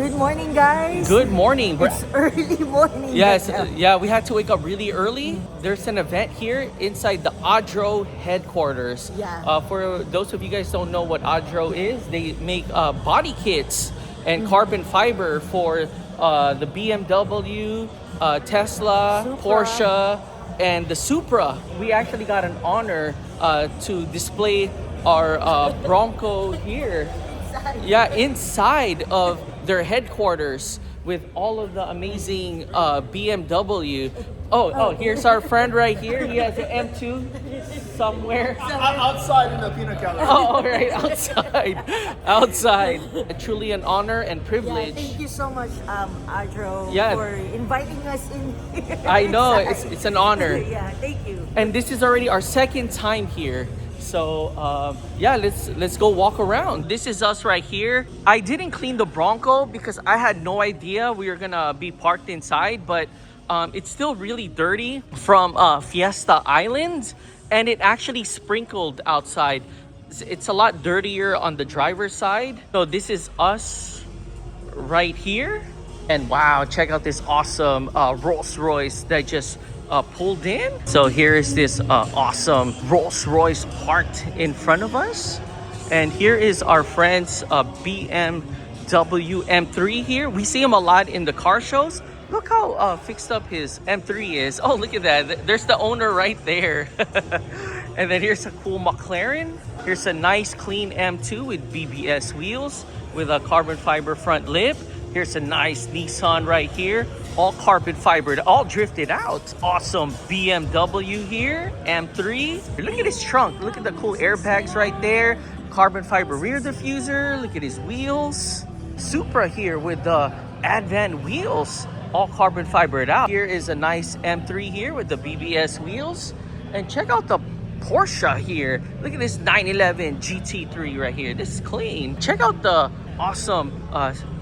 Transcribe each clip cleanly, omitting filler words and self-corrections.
Good morning, guys. Good morning. It's early morning. Yes, yeah, we had to wake up really early. There's an event here inside the Audro headquarters. Yeah. For those of you guys don't know what Audro is, they make body kits and carbon fiber for the BMW, Tesla, Supra. Porsche, and the Supra. We actually got an honor to display our Bronco here. Yeah, inside of their headquarters with all of the amazing BMW. Oh, here's our friend right here. He has an M2 somewhere. Outside in the peanut gallery. Oh, right, outside. Truly an honor and Yeah, privilege. thank you so much, Audro, Yeah. for inviting us in here. I know, it's an honor. Yeah, thank you. And this is already our second time here. So yeah, let's go walk around. This is us right here. I didn't clean the Bronco because I had no idea we were gonna be parked inside, but it's still really dirty from Fiesta Island, and it actually sprinkled outside. It's a lot dirtier on the driver's side. So this is us right here. And wow, check out this awesome Rolls Royce that just pulled in. So here is this awesome Rolls Royce parked in front of us. And here is our friend's BMW M3 here. We see him a lot in the car shows. Look how fixed up his M3 is. Oh, look at that. There's the owner right there. And then here's a cool McLaren. Here's a nice clean M2 with BBS wheels with a carbon fiber front lip. Here's a nice Nissan right here, all carbon fibered, all drifted out. Awesome BMW here, M3. Look at his trunk. Look at the cool airbags right there. Carbon fiber rear diffuser. Look at his wheels. Supra here with the Advent wheels, all carbon fibered out. Here is a nice M3 here with the BBS wheels. And check out the Porsche here. Look at this 911 GT3 right here. This is clean. Check out the awesome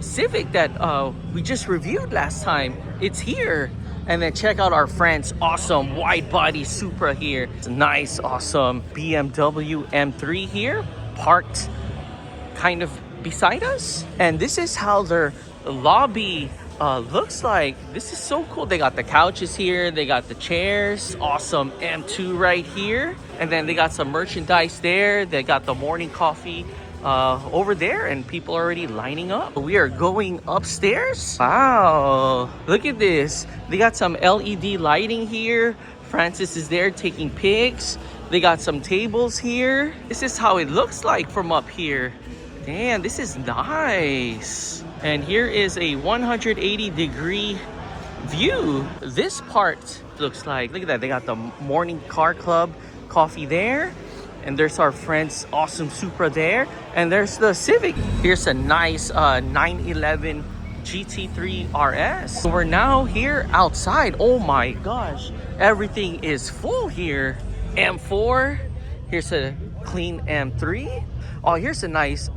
Civic that we just reviewed last time. It's here. And then check out our friend's awesome wide body Supra here. It's a nice, awesome BMW M3 here, parked kind of beside us. And this is how their lobby looks like. This is so cool. They got the couches here, they got the chairs. Awesome M2 right here. And then they got some merchandise there. They got the morning coffee over there, and people are already lining up. We are going upstairs. Wow, look at this. They got some LED lighting here. Francis is there taking pics. They got some tables here. This is how it looks like from up here. Damn, this is nice. And here is a 180-degree view. This part looks like, look at that. They got the morning car club coffee there. And there's our friend's awesome Supra there. And there's the Civic. Here's a nice 911 GT3 RS. So we're now here outside. Oh my gosh. Everything is full here. M4. Here's a clean M3. Oh, here's a nice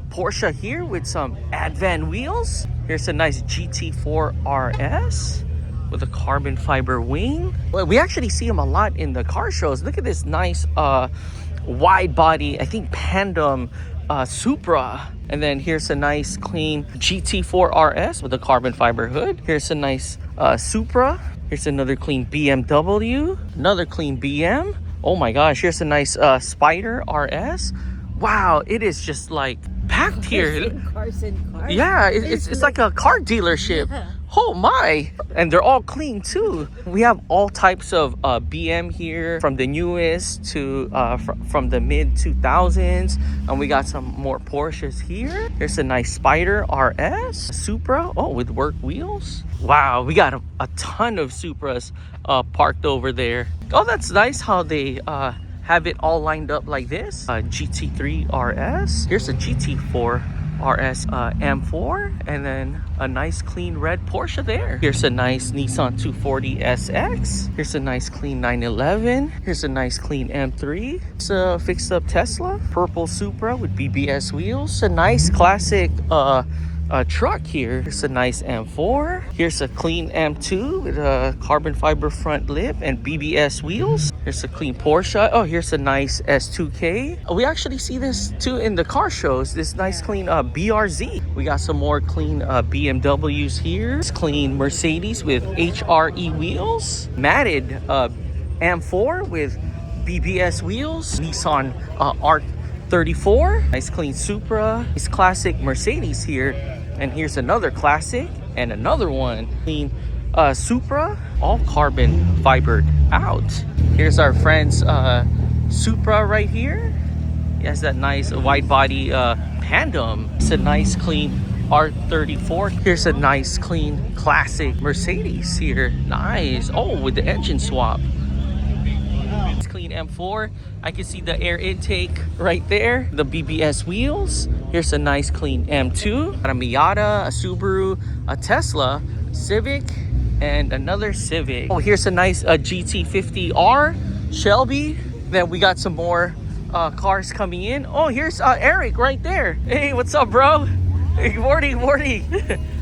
Porsche here with some Advent wheels. Here's a nice GT4 RS with a carbon fiber wing. Well, we actually see them a lot in the car shows. Look at this nice wide body, I think Pandem Supra. And then here's a nice clean GT4 RS with a carbon fiber hood. Here's a nice Supra. Here's another clean BMW, another clean BM. Oh my gosh, here's a nice Spider RS. Wow, it is just like packed here. Cars and cars. Yeah, it's like a car dealership. Yeah. Oh my. And they're all clean too. We have all types of BM here, from the newest to from the mid 2000s. And we got some more Porsches here. Here's a nice Spider RS Supra, oh, with work wheels. Wow, we got a ton of Supras parked over there. Oh, that's nice how they have it all lined up like this. GT3 RS. Here's a GT4 RS M4, and then a nice clean red Porsche there. Here's a nice Nissan 240 SX. Here's a nice clean 911. Here's a nice clean M3. It's a fixed up Tesla. Purple Supra with BBS wheels. A nice classic truck here. Here's a nice M4. Here's a clean M2 with a carbon fiber front lip and BBS wheels. Here's a clean Porsche. Oh, here's a nice S2K. We actually see this too in the car shows. This nice clean BRZ. We got some more clean BMWs here. It's clean Mercedes with HRE wheels. Matted M4 with BBS wheels. Nissan R34. Nice clean Supra. It's classic Mercedes here. And here's another classic and another one. Clean Supra, all carbon fibered out. Here's our friend's Supra right here. He has that nice wide body Pandem. It's a nice clean R34. Here's a nice clean classic Mercedes here. Nice. Oh, with the engine swap. It's clean M4. I can see the air intake right there. The BBS wheels. Here's a nice clean M2. Got a Miata, a Subaru, a Tesla, Civic, and another Civic. Oh, here's a nice GT50R Shelby. Then we got some more cars coming in. Oh, here's Eric right there. Hey, what's up, bro? Hey, good morning, morning.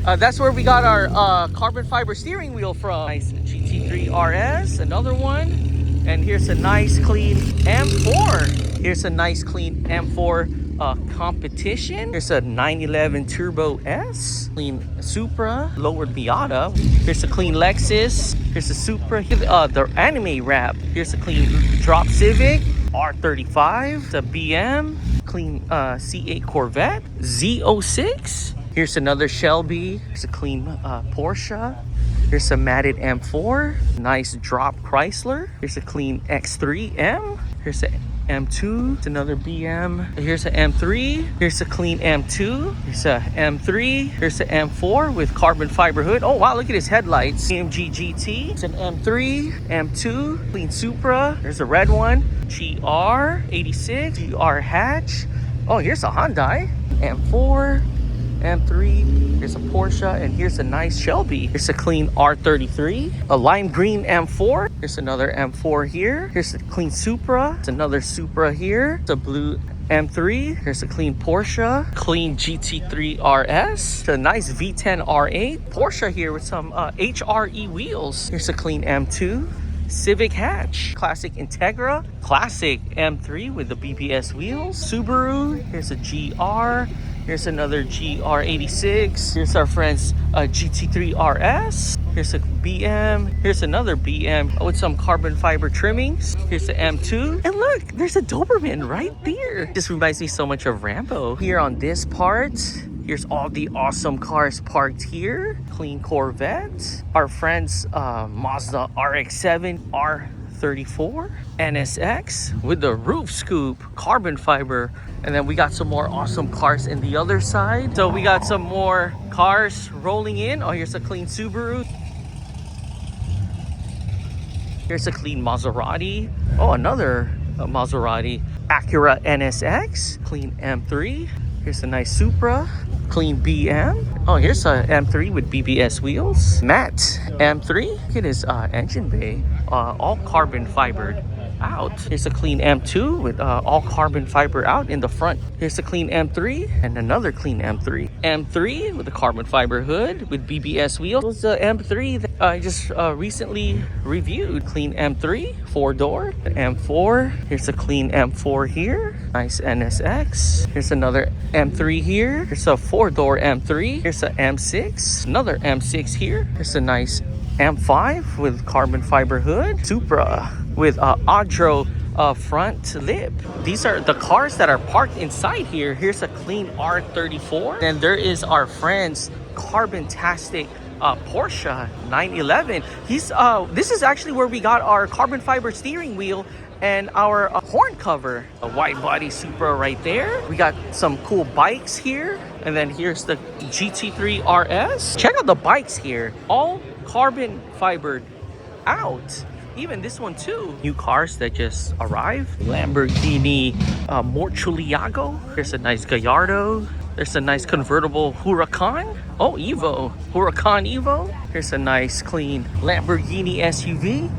That's where we got our carbon fiber steering wheel from. Nice GT3 RS, another one. And here's a nice clean M4. Here's a nice clean M4 competition. Here's a 911 Turbo S. Clean Supra, lowered Miata. Here's a clean Lexus. Here's a Supra, the anime wrap. Here's a clean drop Civic, R35. The BM, clean C8 Corvette, Z06. Here's another Shelby. Here's a clean Porsche. Here's a matted M4. Nice drop Chrysler. Here's a clean X3M. Here's a M2. It's another BM. Here's a M3. Here's a clean M2. Here's a M3. Here's a M4 with carbon fiber hood. Oh wow, look at his headlights. AMG GT. It's an M3, M2, clean Supra. There's a red one. GR86, GR hatch. Oh, here's a Hyundai. M4. M3, here's a Porsche, and here's a nice Shelby. Here's a clean R33, a lime green M4. Here's another M4 here. Here's a clean Supra. It's another Supra here. It's a blue M3. Here's a clean Porsche, clean GT3 RS. It's a nice V10 R8. Porsche here with some HRE wheels. Here's a clean M2. Civic hatch, classic Integra, classic M3 with the BBS wheels. Subaru, here's a GR. Here's another GR86. Here's our friend's GT3 RS. Here's a BM. Here's another BM with some carbon fiber trimmings. Here's the M2. And look, there's a Doberman right there. This reminds me so much of Rambo. Here on this part, here's all the awesome cars parked here. Clean Corvette. Our friend's Mazda RX-7 R34. NSX with the roof scoop, carbon fiber. And then we got some more awesome cars in the other side. So we got some more cars rolling in. Oh, here's a clean Subaru. Here's a clean Maserati. Oh, another Maserati. Acura NSX. Clean M3. Here's a nice Supra. Clean BM. Oh, here's a M3 with BBS wheels. Matte M3. Look at his engine bay. All carbon fibered out. Here's a clean M2 with all carbon fiber out in the front. Here's a clean M3 and another clean M3. M3 with a carbon fiber hood with BBS wheels. It was the M3 that I just recently reviewed. Clean M3, 4-door. M4. Here's a clean M4 here. Nice NSX. Here's another M3 here. Here's a 4-door M3. Here's a M6. Another M6 here. Here's a nice M5 with carbon fiber hood. Supra with Audro front lip. These are the cars that are parked inside here. Here's a clean R34. And there is our friend's carbon-tastic Porsche 911. This is actually where we got our carbon fiber steering wheel and our horn cover. A wide body Supra right there. We got some cool bikes here. And then here's the GT3 RS. Check out the bikes here. All carbon fibered out. Even this one too. New cars that just arrived. Lamborghini Murcielago. Here's a nice Gallardo. There's a nice convertible Huracan. Oh, Evo. Huracan Evo. Here's a nice clean Lamborghini SUV.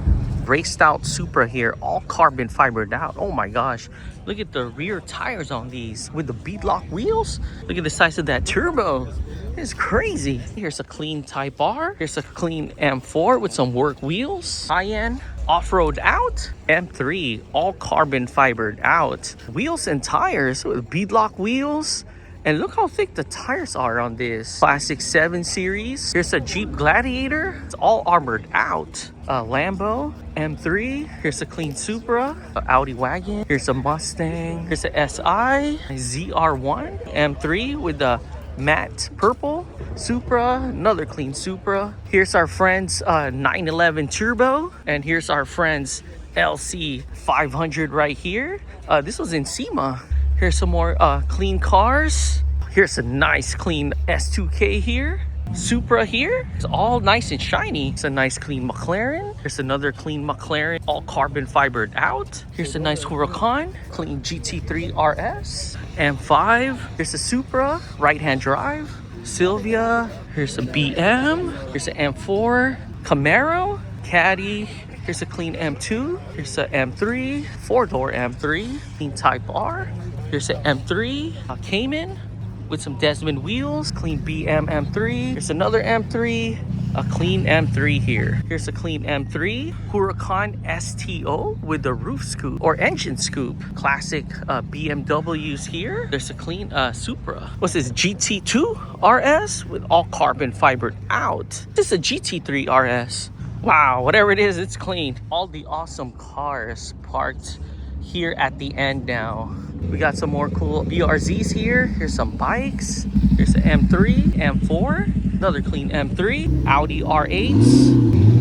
Raced out Supra here. All carbon fibered out. Oh my gosh. Look at the rear tires on these with the beadlock wheels. Look at the size of that turbo. It's crazy. Here's a clean Type R. Here's a clean M4 with some work wheels. High-end off-road out. M3 all carbon fibered out. Wheels and tires with beadlock wheels. And look how thick the tires are on this. Classic 7 Series. Here's a Jeep Gladiator. It's all armored out. Lambo M3. Here's a clean Supra. Audi wagon. Here's a Mustang. Here's a SI. ZR1. M3 with the matte purple Supra. Another clean Supra. Here's our friend's 911 Turbo. And here's our friend's LC 500 right here. This was in SEMA. Here's some more clean cars. Here's a nice clean S2K here. Supra here. It's all nice and shiny. It's a nice clean McLaren. Here's another clean McLaren, all carbon fibered out. Here's a nice Huracan, clean GT3 RS. M5. Here's a Supra, right-hand drive. Sylvia. Here's a BM. Here's an M4. Camaro. Caddy. Here's a clean M2. Here's a M3, 4-door M3, clean Type R. Here's an M3, a Cayman with some Desmond wheels, clean BM M3. Here's another M3, a clean M3 here. Here's a clean M3, Huracan STO with the roof scoop or engine scoop. Classic BMWs here. There's a clean Supra. What's this, GT2 RS with all carbon fibered out. This is a GT3 RS. Wow, whatever it is, it's clean. All the awesome cars parked here at the end now. We got some more cool BRZs here. Here's some bikes. Here's an M3, M4, another clean M3, Audi R8s.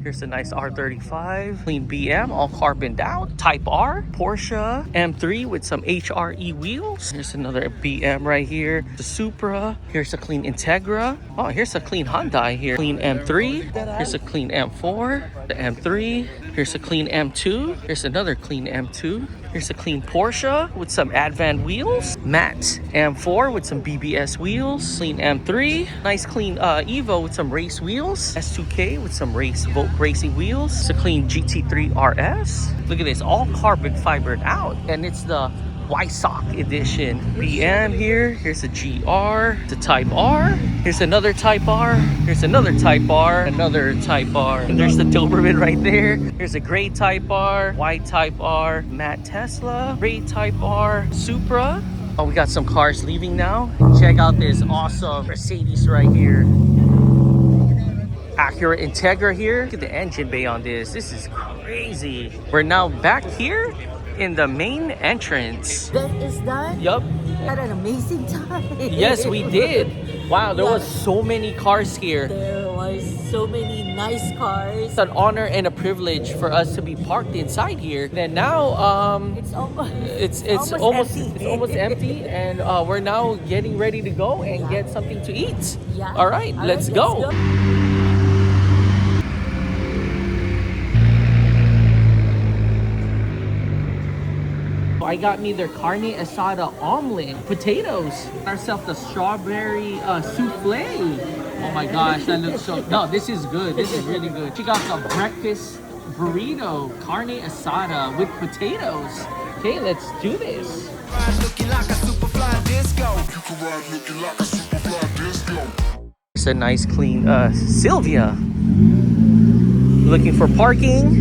Here's a nice R35, clean BM, all carboned out. Type R, Porsche M3 with some HRE wheels. Here's another BM right here. The Supra. Here's a clean Integra. Oh, here's a clean Hyundai here. Clean M3. Here's a clean M4. The M3. Here's a clean M2. Here's another clean M2. Here's a clean Porsche with some Advan wheels. Matte M4 with some BBS wheels. Clean M3. Nice clean Evo with some race wheels. S2K with some Vogue racing wheels. It's a clean GT3 RS. Look at this, all carbon fibered out. And it's the Wysock edition. BM here. Here's a GR. The Type R. Here's another Type R. Here's another Type R. Another Type R. And there's the Doberman right there. Here's a gray Type R. White Type R. Matte Tesla. Gray Type R. Supra. Oh, we got some cars leaving now. Check out this awesome Mercedes right here. Acura Integra here. Look at the engine bay on this. This is crazy. We're now back here in the main entrance. That is done? Yup. Had an amazing time. Yes, we did. Wow, there was so many cars here. There was so many nice cars. It's an honor and a privilege for us to be parked inside here. And now It's almost it's almost empty and we're now getting ready to go and get something to eat. Yeah. All right, let's go. I got me their carne asada omelet, potatoes, ourselves the strawberry souffle. Oh my gosh, that looks so. No, this is good. This is really good. She got the breakfast burrito, carne asada with potatoes. Okay, let's do this. It's a nice clean Sylvia. Looking for parking.